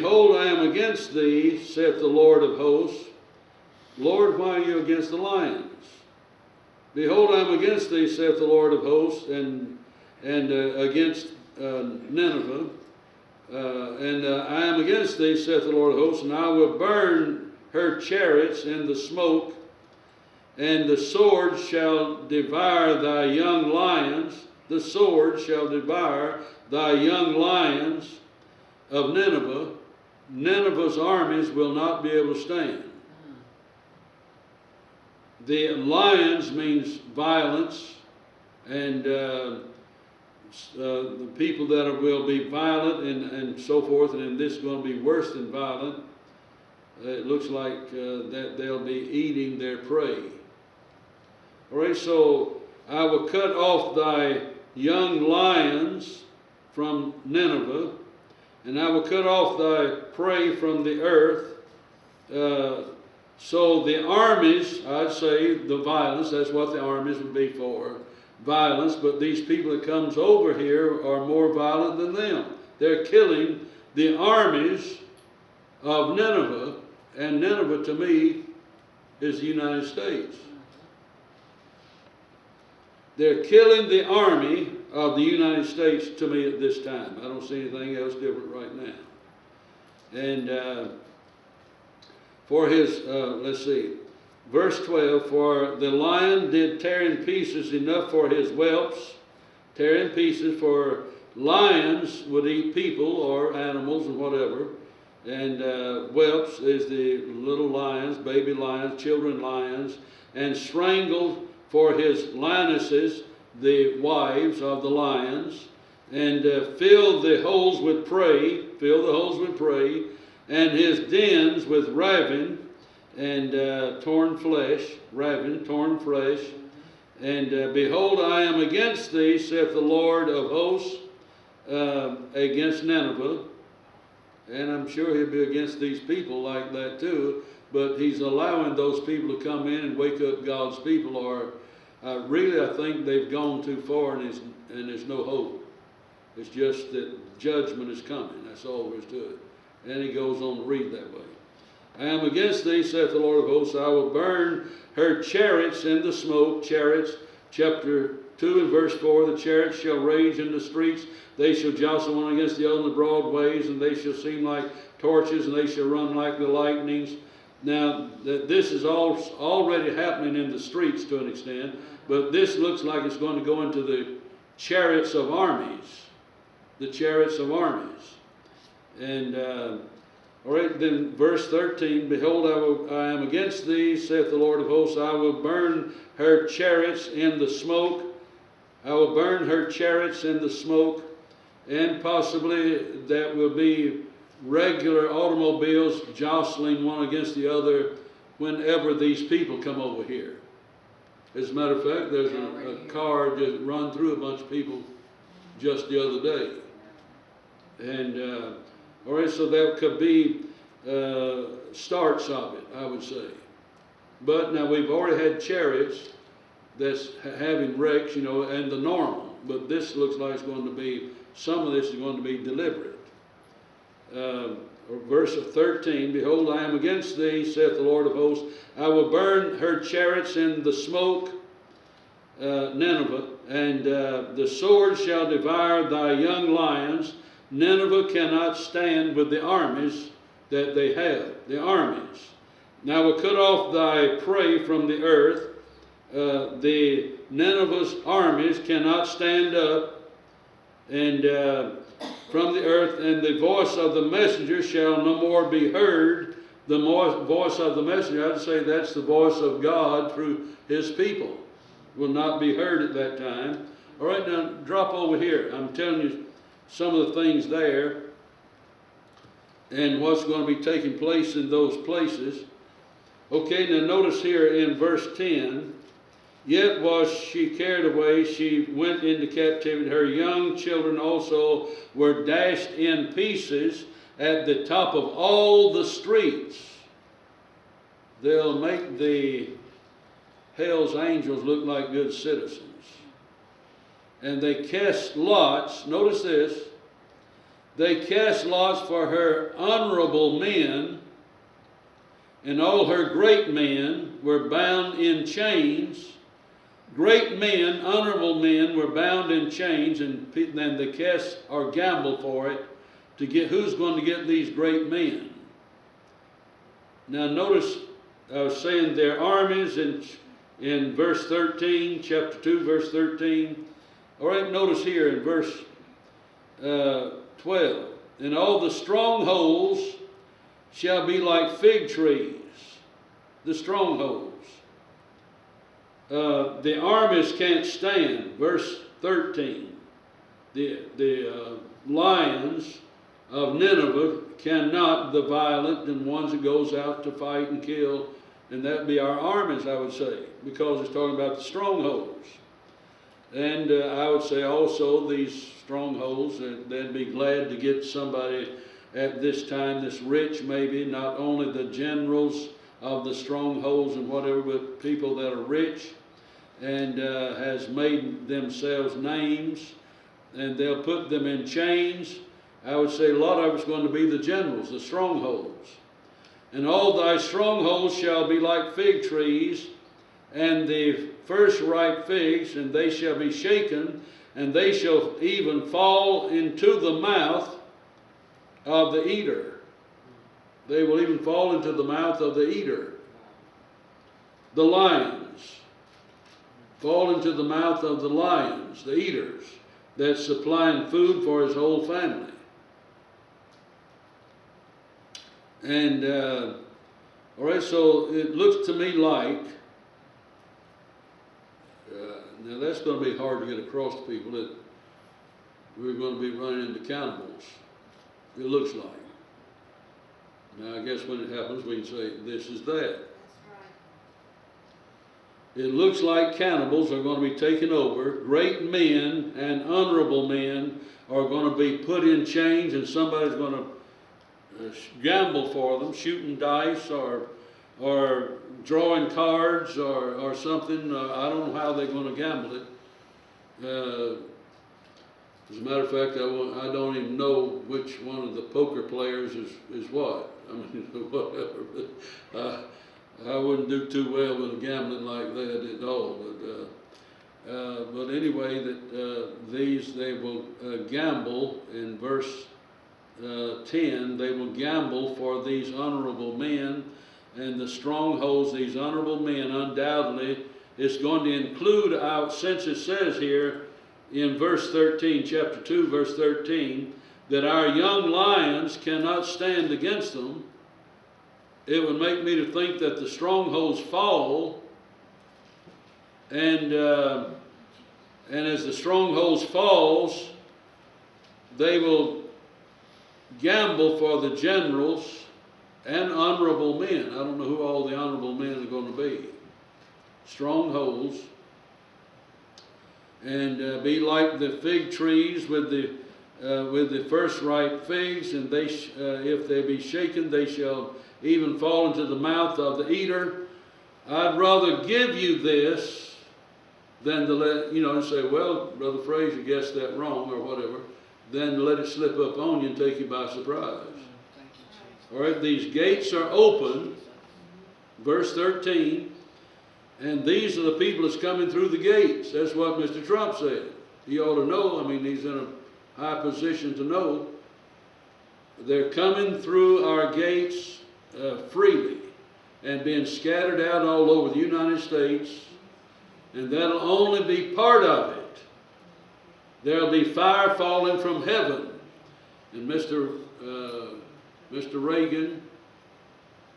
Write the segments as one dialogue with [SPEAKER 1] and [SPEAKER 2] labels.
[SPEAKER 1] Behold, I am against thee, saith the Lord of hosts. Lord, why are you against the lions? Behold, I am against thee, saith the Lord of hosts, and against Nineveh. I am against thee, saith the Lord of hosts, and I will burn her chariots in the smoke, and the sword shall devour thy young lions. The sword shall devour thy young lions of Nineveh. Nineveh's armies will not be able to stand. The lions means violence, and the people that will be violent and so forth, and this is going to be worse than violent. It looks like that they'll be eating their prey. All right, so I will cut off thy young lions from Nineveh, and I will cut off thy prey from the earth. So the armies, I'd say the violence, that's what the armies would be for, violence, but these people that comes over here are more violent than them. They're killing the armies of Nineveh, and Nineveh to me is the United States. They're killing the army of the United States to me at this time. I don't see anything else different right now. And for his, let's see, verse 12, for the lion did tear in pieces enough for his whelps, tear in pieces, for lions would eat people or animals and whatever, and whelps is the little lions, baby lions, children lions, and strangled for his lionesses, the wives of the lions, and filled the holes with prey, and his dens with ravin and torn flesh, and behold, I am against thee, saith the Lord of hosts, against Nineveh. And I'm sure he'll be against these people like that too, but he's allowing those people to come in and wake up God's people, or really I think they've gone too far and there's no hope. It's just that judgment is coming. That's all there is to it. And he goes on to read that way. I am against thee, saith the Lord of hosts. I will burn her chariots in the smoke. Chariots, chapter 2 and verse 4. The chariots shall rage in the streets. They shall jostle one against the other in the broad ways, and they shall seem like torches, and they shall run like the lightnings. Now, this is already happening in the streets to an extent, but this looks like it's going to go into the chariots of armies. The chariots of armies. And, all right, then verse 13, behold, I am against thee, saith the Lord of hosts. I will burn her chariots in the smoke. I will burn her chariots in the smoke. And possibly that will be regular automobiles jostling one against the other whenever these people come over here. As a matter of fact, there's a car just run through a bunch of people just the other day. And, all right, so that could be starts of it, I would say. But now we've already had chariots that's having wrecks, you know, and the normal. But this looks like it's going to be, some of this is going to be deliberate. Verse 13, behold, I am against thee, saith the Lord of hosts. I will burn her chariots in the smoke, Nineveh, and the sword shall devour thy young lions. Nineveh cannot stand with the armies that they have, the armies. Now I will cut off thy prey from the earth. The Nineveh's armies cannot stand up, and from the earth, and the voice of the messenger shall no more be heard. The voice of the messenger, I'd say that's the voice of God through his people, will not be heard at that time. All right, now drop over here. I'm telling you some of the things there and what's going to be taking place in those places. Okay, now notice here in verse 10, yet was she carried away, she went into captivity. Her young children also were dashed in pieces at the top of all the streets. They'll make the hell's angels look like good citizens. And they cast lots, notice this, They cast lots for her honorable men, and all her great men were bound in chains. Great men, honorable men, were bound in chains, and then they cast or gamble for it to get who's going to get these great men. Now notice I was saying their armies in verse 13, chapter 2, verse 13. All right, notice here in verse 12. And all the strongholds shall be like fig trees. The strongholds. The armies can't stand. Verse 13. The lions of Nineveh cannot, the violent and ones that goes out to fight and kill, and that'd be our armies, I would say, because it's talking about the strongholds. And I would say also these strongholds, they'd be glad to get somebody at this time that's rich, maybe, not only the generals of the strongholds and whatever, but people that are rich and has made themselves names, and they'll put them in chains. I would say a lot of it's going to be the generals, the strongholds. And all thy strongholds shall be like fig trees, and the first ripe figs, and they shall be shaken, and they shall even fall into the mouth of the eater. They will even fall into the mouth of the eater. The lions fall into the mouth of the lions, the eaters, that's supplying food for his whole family. And, all right, so it looks to me like, now that's going to be hard to get across to people, that we're going to be running into cannibals. It looks like. Now, I guess when it happens, we can say this is that. It looks like cannibals are going to be taken over. Great men and honorable men are going to be put in chains, and somebody's going to gamble for them, shooting dice or drawing cards or something. I don't know how they're going to gamble it. As a matter of fact, I don't even know which one of the poker players is what. I mean, whatever. But, I wouldn't do too well with gambling like that at all. But anyway, these they will gamble in verse 10. They will gamble for these honorable men and the strongholds. These honorable men, undoubtedly, is going to include out, since it says here in verse 13, chapter 2, verse 13, that our young lions cannot stand against them. It would make me to think that the strongholds fall, and as the strongholds falls, they will gamble for the generals and honorable men. I don't know who all the honorable men are going to be. Strongholds, and be like the fig trees with the first ripe figs, and they if they be shaken, they shall even fall into the mouth of the eater. I'd rather give you this than to let, and say, well, Brother Frazier guessed that wrong or whatever, than to let it slip up on you and take you by surprise. All right, these gates are open, verse 13, and these are the people that's coming through the gates. That's what Mr. Trump said. He ought to know. I mean, he's in a high position to know. They're coming through our gates freely and being scattered out all over the United States, and that'll only be part of it. There'll be fire falling from heaven. And Mr. Reagan,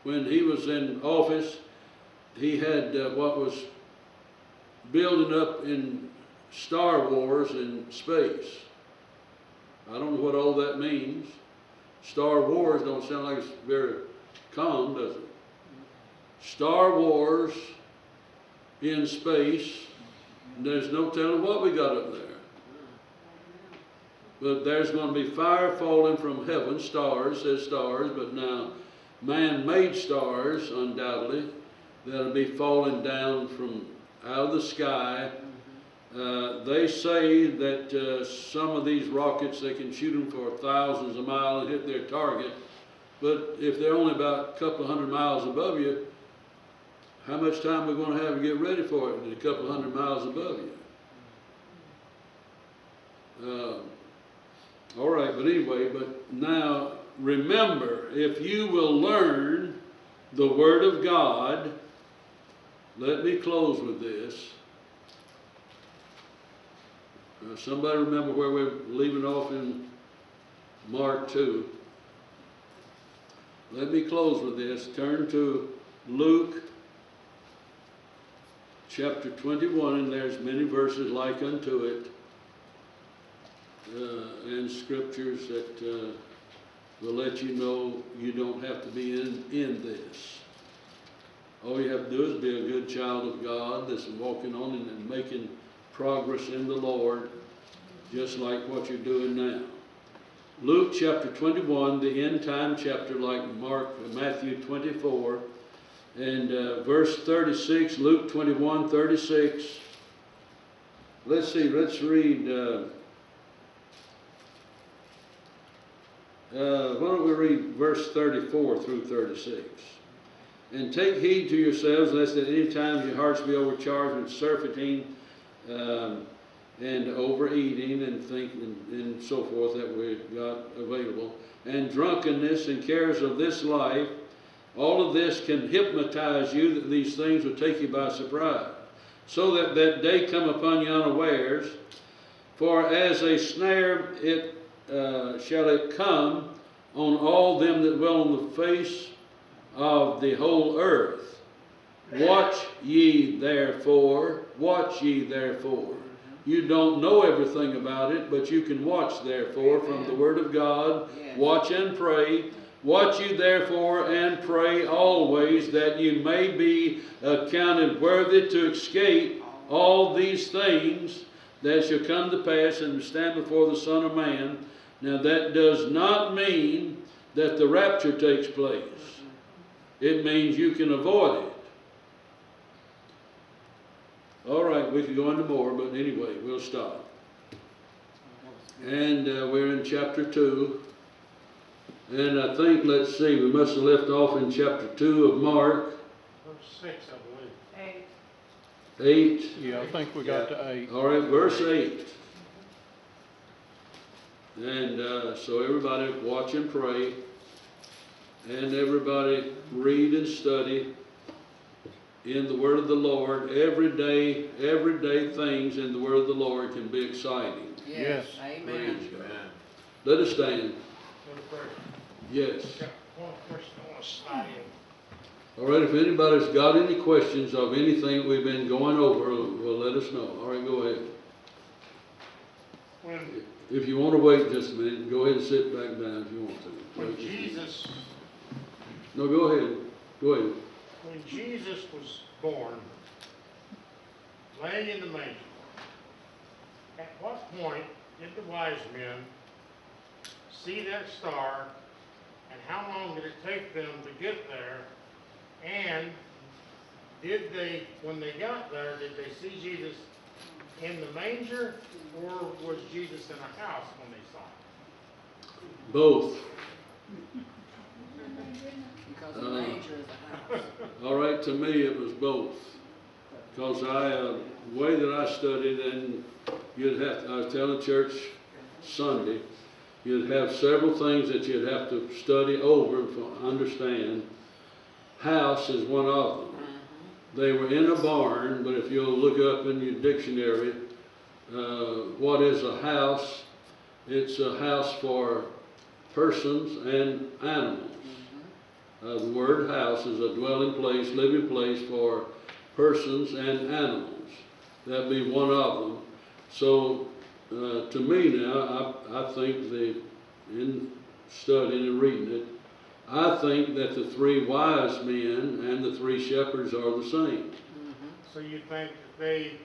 [SPEAKER 1] when he was in office, he had what was building up in Star Wars in space. I don't know what all that means. Star Wars don't sound like it's very calm, does it? Star Wars in space, there's no telling what we got up there. But there's going to be fire falling from heaven, stars, says stars, but now man-made stars, undoubtedly, that'll be falling down from out of the sky They say that some of these rockets, they can shoot them for thousands of miles and hit their target. But if they're only about a couple of hundred miles above you, how much time are we going to have to get ready for it a couple of hundred miles above you? All right, but anyway, but now remember, if you will learn the Word of God, let me close with this. Somebody remember where we're leaving off in Mark 2. Let me close with this. Turn to Luke chapter 21, and there's many verses like unto it, and scriptures that will let you know you don't have to be in this. All you have to do is be a good child of God that's walking on and making progress in the Lord, just like what you're doing now. Luke chapter 21, the end time chapter like Matthew 24, and verse 36, Luke 21, 36. Let's see, let's read, why don't we read verse 34 through 36. And take heed to yourselves, lest at any time your hearts be overcharged with surfeiting, and overeating and thinking and so forth that we got available, and drunkenness and cares of this life. All of this can hypnotize you, that these things will take you by surprise, so that that day come upon you unawares. For as a snare shall it come on all them that dwell on the face of the whole earth. Watch ye therefore, watch ye therefore. You don't know everything about it, but you can watch therefore from the Word of God. Watch and pray. Watch you therefore and pray always, that you may be accounted worthy to escape all these things that shall come to pass and stand before the Son of Man. Now that does not mean that the rapture takes place. It means you can avoid it. All right, we could go into more, but anyway, we'll stop. And we're in chapter 2. And I think, let's see, we must have left off in chapter 2 of Mark.
[SPEAKER 2] Verse 6, I believe.
[SPEAKER 1] 8.
[SPEAKER 2] Yeah, I think we got to 8.
[SPEAKER 1] All right, verse 8. And so everybody watch and pray. And everybody read and study in the Word of the Lord. Every day things in the Word of the Lord can be exciting.
[SPEAKER 2] Yes.
[SPEAKER 3] Amen.
[SPEAKER 1] Let us stand. Yes.
[SPEAKER 2] One question I want to slide in.
[SPEAKER 1] All right, if anybody's got any questions of anything we've been going over, well, let us know. All right, go ahead. If you want to wait just a minute, go ahead and sit back down if you want to.
[SPEAKER 2] When Jesus...
[SPEAKER 1] No, go ahead. Go ahead.
[SPEAKER 2] When Jesus was born, laying in the manger, at what point did the wise men see that star, and how long did it take them to get there? And did they, when they got there, did they see Jesus in the manger, or was Jesus in a house when they saw him?
[SPEAKER 1] Both.
[SPEAKER 3] Because the manger is a house.
[SPEAKER 1] All right, to me it was both. Because the way that I studied, and I was telling church Sunday, you'd have several things that you'd have to study over and understand. House is one of them. They were in a barn, but if you'll look up in your dictionary, what is a house? It's a house for persons and animals. The word house is a dwelling place, living place for persons and animals. That'd be one of them. So to me now, I think in studying and reading it, I think that the three wise men and the three shepherds are the same.
[SPEAKER 2] So you think that they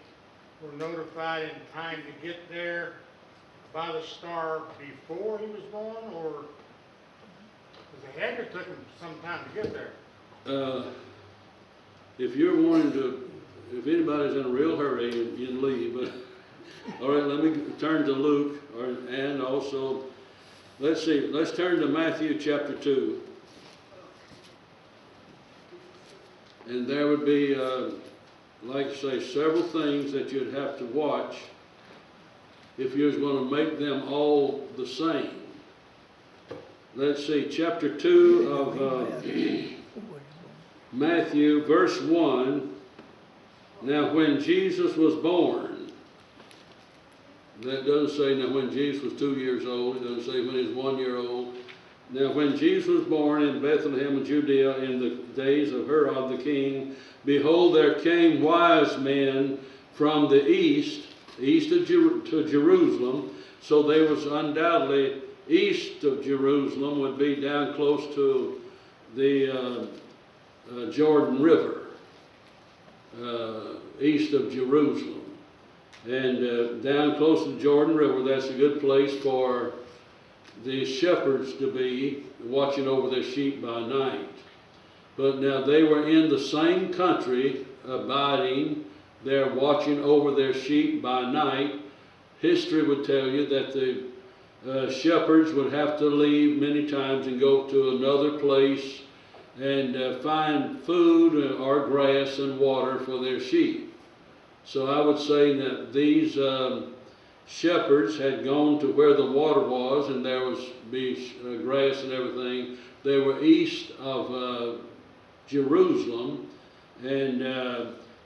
[SPEAKER 2] were notified in time to get there by the star before he was born, or because it had to took him some time to get there?
[SPEAKER 1] If you're wanting to, if anybody's in a real hurry, you can leave. But All right, let me turn to Luke, and also, let's see, let's turn to Matthew chapter 2. And there would be, like I say, several things that you'd have to watch if you was going to make them all the same. Let's see, chapter 2 of Matthew, verse 1. Now when Jesus was born, that doesn't say now when Jesus was 2 years old, it doesn't say when he was 1 year old. Now when Jesus was born in Bethlehem of Judea in the days of Herod the king, behold, there came wise men from the east of to Jerusalem. So there was undoubtedly east of Jerusalem would be down close to the Jordan River, east of Jerusalem. And down close to the Jordan River, that's a good place for the shepherds to be watching over their sheep by night. But now they were in the same country, abiding there, watching over their sheep by night. History would tell you that the shepherds would have to leave many times and go to another place and find food or grass and water for their sheep. So I would say that these shepherds had gone to where the water was, and there was grass and everything. They were east of Jerusalem, and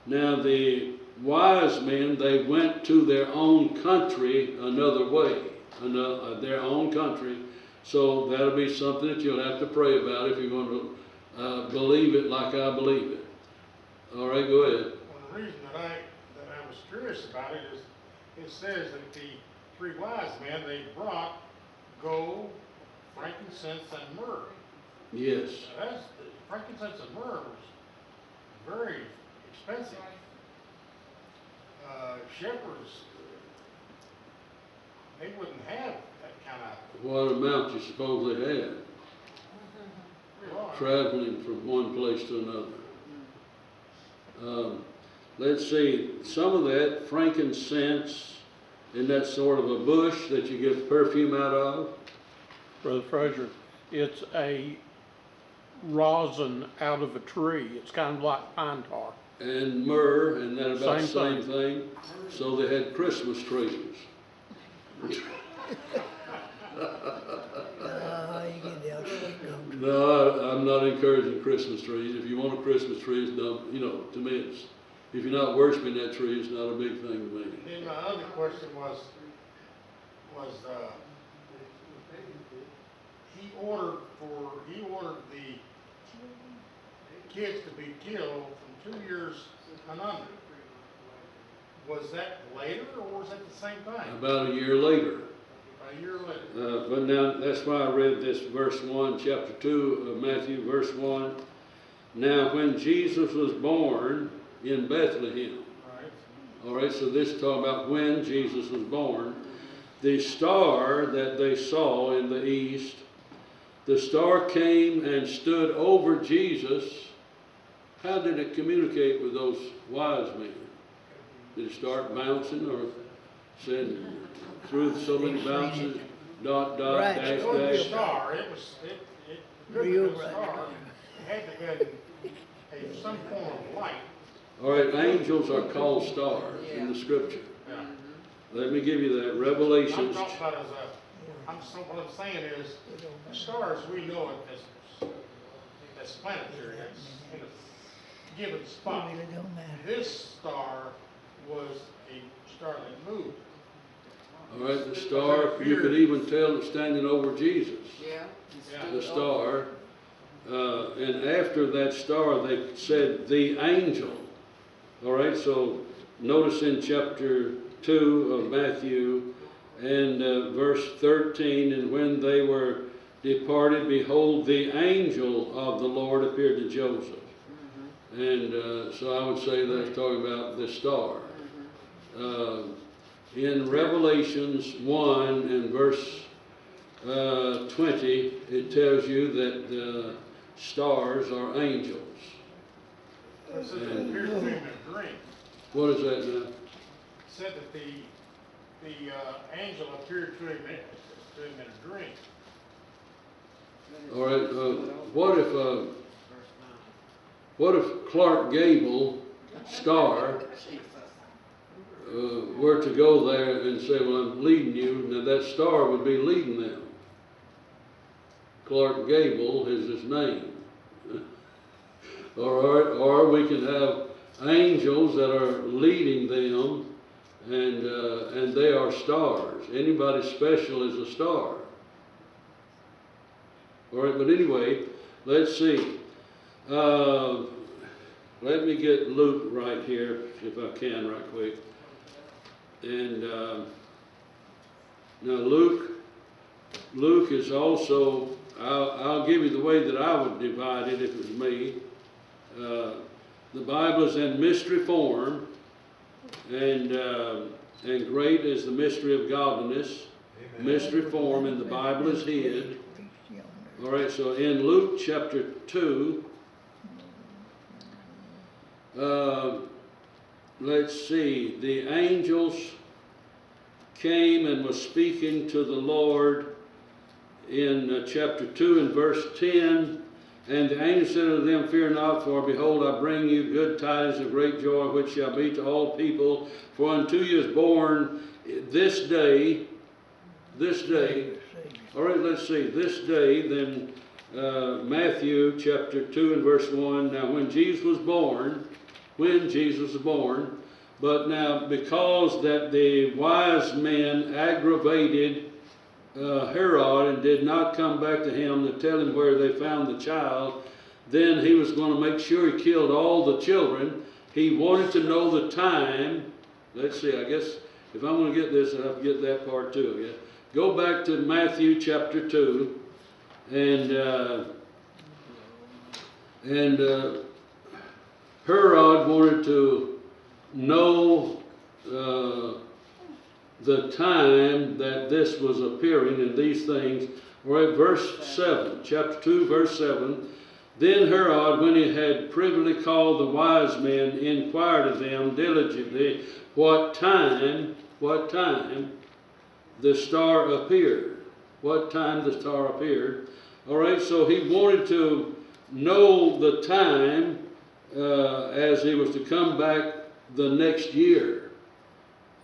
[SPEAKER 1] now the wise men, they went to their own country another way, their own country. So that'll be something that you'll have to pray about if you're going to believe it like I believe it. All right, go ahead.
[SPEAKER 2] Well, the reason that I was curious about it is it says that the three wise men, they brought gold, frankincense, and myrrh.
[SPEAKER 1] Yes.
[SPEAKER 2] Now frankincense and myrrh was very expensive. Shepherds, they wouldn't have that kind of.
[SPEAKER 1] What amount you suppose they had? Traveling from one place to another. Let's see, some of that frankincense, isn't that sort of a bush that you get perfume out of?
[SPEAKER 4] Brother Frazier, it's a rosin out of a tree. It's kind of like pine tar.
[SPEAKER 1] And myrrh, and that about the
[SPEAKER 4] Same
[SPEAKER 1] same thing. So they had Christmas trees. No, I'm not encouraging Christmas trees. If you want a Christmas tree, it's dumb. You know, to me, it's, if you're not worshiping that tree, it's not a big thing to me.
[SPEAKER 2] Then my other question was he ordered the kids to be killed from 2 years and under. Was that later, or was that the same time?
[SPEAKER 1] About a year later.
[SPEAKER 2] A year later.
[SPEAKER 1] But now, that's why I read this verse 1, chapter 2 of Matthew, verse 1. Now, when Jesus was born in Bethlehem.
[SPEAKER 2] Right.
[SPEAKER 1] All right, so this is talking about when Jesus was born. The star that they saw in the east, the star came and stood over Jesus. How did it communicate with those wise men? Did it start bouncing or send through so many bounces, dot, dot,
[SPEAKER 3] Right.
[SPEAKER 1] dash,
[SPEAKER 2] It wasn't a
[SPEAKER 1] dash?
[SPEAKER 2] star. It couldn't have been a star. It had to have been some form of light.
[SPEAKER 1] All right, angels are called stars in the scripture.
[SPEAKER 2] Yeah.
[SPEAKER 1] Let me give you that.
[SPEAKER 2] I'm
[SPEAKER 1] Revelations.
[SPEAKER 2] talking about what I'm saying is, the stars, we know it as planetary, it's in a given spot. This star was a star that moved.
[SPEAKER 1] All right, the star, you could even tell it standing over Jesus.
[SPEAKER 3] Yeah.
[SPEAKER 1] The star. And after that star, they said the angel. All right, so notice in chapter 2 of Matthew and verse 13, and when they were departed, behold, the angel of the Lord appeared to Joseph. And so I would say that's talking about the star. In Revelations 1 and verse 20, it tells you that the stars are angels.
[SPEAKER 2] It said it appeared to him in a dream.
[SPEAKER 1] What is that now?
[SPEAKER 2] It said that the the angel appeared to him in a dream.
[SPEAKER 1] All right,
[SPEAKER 3] Verse 9.
[SPEAKER 1] what if Clark Gable, star, were to go there and say, well, I'm leading you, now that star would be leading them. Clark Gable is his name. Or we could have angels that are leading them, and they are stars. Anybody special is a star. All right, but anyway, let's see. Let me get Luke right here, if I can, right quick. And now Luke is also, I'll give you the way that I would divide it if it was me. The Bible is in mystery form, and great is the mystery of godliness. Amen. Mystery form, and the Bible is hid. All right, so in Luke chapter 2, let's see, the angels came and was speaking to the Lord in chapter 2 and verse 10. And the angel said unto them, fear not, for behold, I bring you good tidings of great joy, which shall be to all people. For unto you is born this day. All right, let's see. This day, then Matthew chapter 2 and verse 1. Now when Jesus was born, but now because that the wise men aggravated Herod and did not come back to him to tell him where they found the child, then he was going to make sure he killed all the children. He wanted to know the time. Let's see, I guess if I'm going to get this, I have to get that part too. Yeah? Go back to Matthew chapter 2, and Herod wanted to know the time that this was appearing and these things. All right, verse 7, chapter 2, verse 7. Then Herod, when he had privily called the wise men, inquired of them diligently what time the star appeared. What time the star appeared. All right, so he wanted to know the time as he was to come back the next year.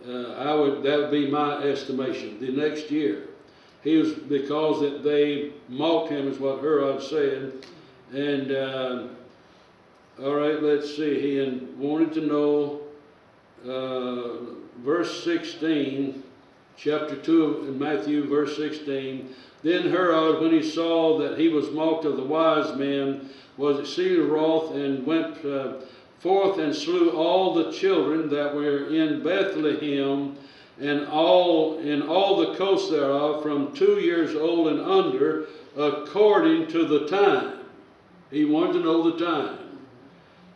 [SPEAKER 1] That would be my estimation, the next year. He was, because that they mocked him, is what Herod said. And all right, let's see. He wanted to know verse 16, chapter 2 in Matthew, verse 16. Then Herod, when he saw that he was mocked of the wise men, was exceeding wroth, and went forth and slew all the children that were in Bethlehem, and all the coast thereof, from 2 years old and under, according to the time. He wanted to know the time.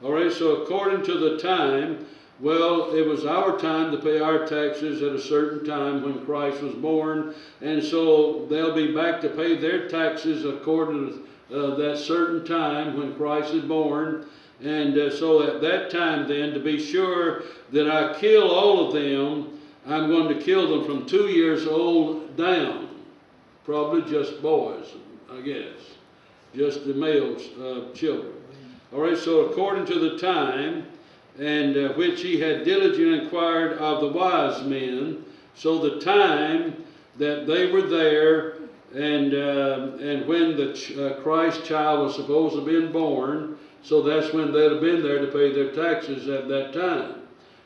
[SPEAKER 1] All right, so according to the time, well, it was our time to pay our taxes at a certain time when Christ was born, and so they'll be back to pay their taxes according to that certain time when Christ is born. And so at that time then, to be sure that I kill all of them, I'm going to kill them from 2 years old down. Probably just boys, I guess. Just the male children. All right, so according to the time, and which he had diligently inquired of the wise men, so the time that they were there, and when the Christ child was supposed to have been born, so that's when they'd have been there to pay their taxes at that time.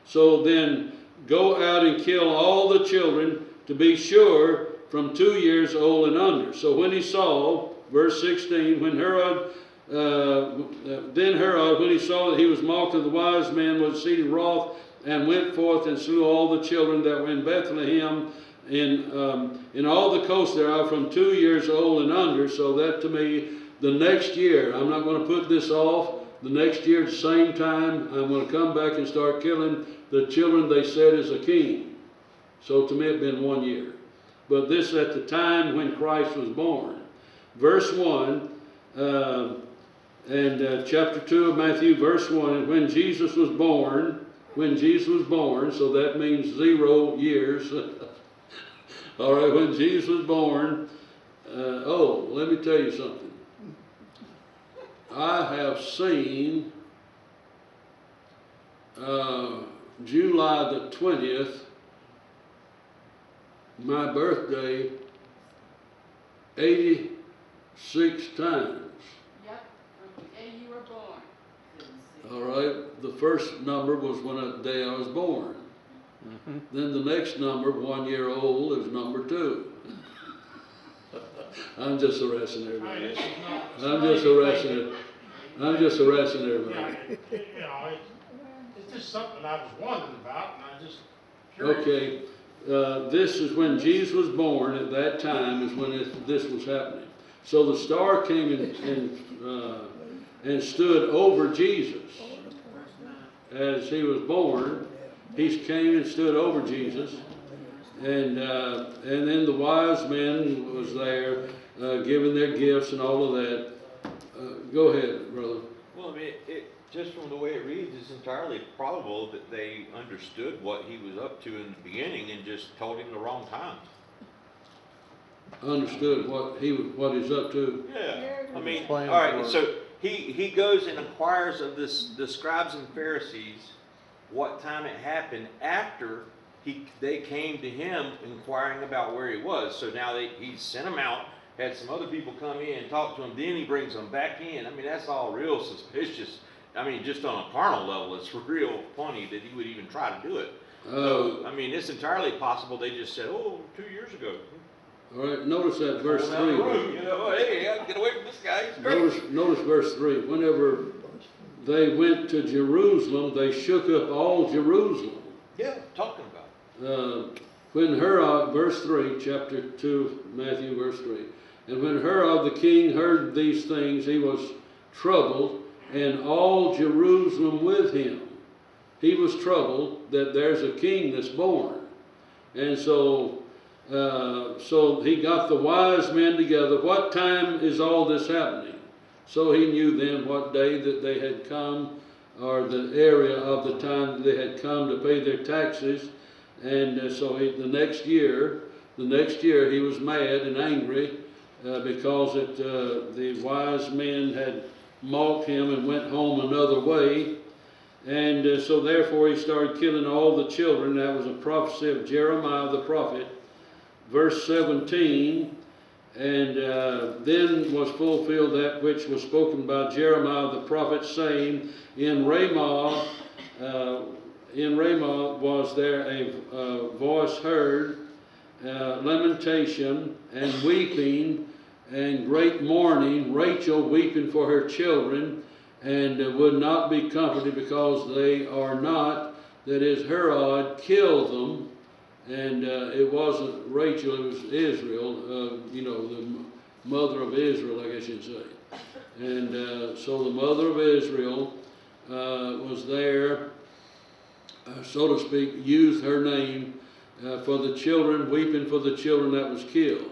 [SPEAKER 1] So then go out and kill all the children, to be sure, from 2 years old and under. So when he saw, verse 16, when Herod, then Herod, when he saw that he was mocked of the wise men, was exceeding wroth, and went forth and slew all the children that were in Bethlehem, in all the coast thereof, from 2 years old and under. So that to me, the next year, I'm not going to put this off. The next year, at the same time, I'm going to come back and start killing the children they said is a king. So to me, it's been 1 year. But this at the time when Christ was born. Verse 1, and chapter 2 of Matthew, verse 1, and when Jesus was born, so that means 0 years, All right, when Jesus was born, let me tell you something. I have seen July the 20th, my birthday, 86 times.
[SPEAKER 5] Yep, from the day you were born.
[SPEAKER 1] All right, the first number was when the day I was born. Then the next number, 1 year old, is number 2. I'm just harassing everybody. I'm just harassing everybody.
[SPEAKER 2] Yeah, it's just something I was wondering about, and I just curious.
[SPEAKER 1] Okay, this is when Jesus was born. At that time is when this was happening. So the star came and stood over Jesus as he was born. He came and stood over Jesus, and then the wise men was there giving their gifts and all of that. Go ahead, brother.
[SPEAKER 6] Well, I mean, just from the way it reads, it's entirely probable that they understood what he was up to in the beginning and just told him the wrong time.
[SPEAKER 1] Understood what he's up to.
[SPEAKER 6] Yeah, I mean, all
[SPEAKER 4] Plan
[SPEAKER 6] right.
[SPEAKER 4] for
[SPEAKER 6] So he goes and inquires of the scribes and Pharisees what time it happened after they came to him inquiring about where he was. So now he sent them out, had some other people come in and talk to him. Then he brings them back in. I mean, that's all real suspicious. I mean, just on a carnal level, it's real funny that he would even try to do it. So, I mean, it's entirely possible they just said, "Oh, 2 years ago."
[SPEAKER 1] All right, notice that verse
[SPEAKER 6] Pull down
[SPEAKER 1] 3.
[SPEAKER 6] the room, you know, hey, I get away from this guy. He's crazy.
[SPEAKER 1] Notice verse 3. Whenever they went to Jerusalem, they shook up all Jerusalem.
[SPEAKER 6] Yeah, talking about it.
[SPEAKER 1] When Herod, verse 3, chapter 2, Matthew, verse 3. And when Herod the king heard these things, he was troubled, and all Jerusalem with him. He was troubled that there's a king that's born. And so he got the wise men together. What time is all this happening? So he knew then what day that they had come, or the area of the time that they had come to pay their taxes. And so the next year he was mad and angry because the wise men had mocked him and went home another way. And so therefore he started killing all the children. That was a prophecy of Jeremiah the prophet. Verse 17, and then was fulfilled that which was spoken by Jeremiah the prophet, saying, in Ramah was there a voice heard, lamentation and weeping and great mourning, Rachel weeping for her children, and would not be comforted because they are not, that is, Herod killed them. And it wasn't Rachel, it was Israel, the mother of Israel, I guess you'd say. And so the mother of Israel was there, so to speak, used her name for the children, weeping for the children that was killed.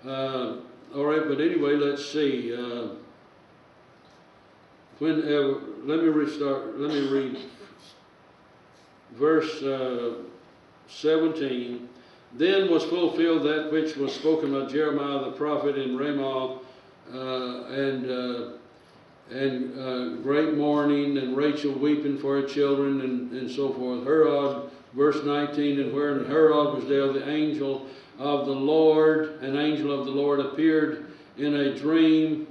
[SPEAKER 1] All right, but anyway, let's see. Let me read verse 17. Then was fulfilled that which was spoken by Jeremiah the prophet in Ramah, and great mourning, and Rachel weeping for her children, and so forth. Herod, verse 19, and wherein Herod was there, the angel of the Lord appeared in a dream